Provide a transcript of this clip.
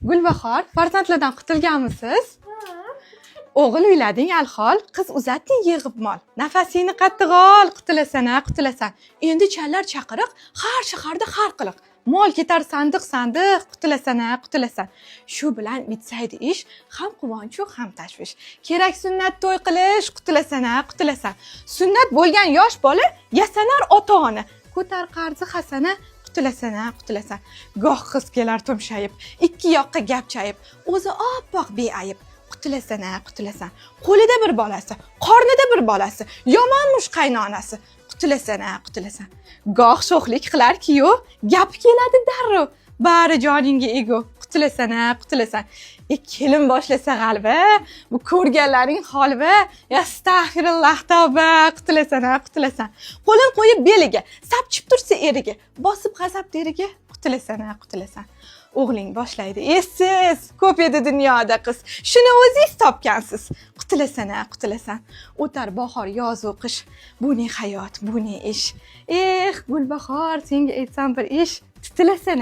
Gulbahor, farzandlardan qutulganmisiz? O'g'il uylading alhol, qiz uzatding yig'ib mol. Nafasingni qattiq ol, qutulasan. Endi challar chaqiriq, har shaharda har qiliq. Mol ketar sandiq, qutulasan. Shu bilan bitsaydi ish, ham quvonchu ham tashvish. Kerak sunnat to'y qilish, qutulasan. Sunnat bo'lgan yosh bola yasanar ota-ona. Ko'tar qarzi hasana, qutulasan. Goh qiz kelar tumshayib, ikki yoqqa gapchayib, o'zi oppoq beayib. Qutulasan. Qo'lida bir bolasi, qornida bir bolasi, yomonmush qaynonasi. Qutulasan. Goh sho'xlik qilar-ki-yu, gapi keladi darrov. Bari joningga ego. Qutulasan. Kelin boshlasa g'alva, bu ko'rganlaring holva. Astag'firulloh tavba. Qutulasan. Qo'lin qo'yib beliga, sapchib tursa eriga, bosib g'azab deriga. Qutulasan. O'g'ling boshlaydi. Esiz, ko'p edi dunyoda qiz. Shuni o'zingiz topgansiz. Qutulasan. O'tar bahor, yoz va qish. Bu ne hayot, bu ne ish. Gulbahor, senga aytsam bir ish. Tutilasan.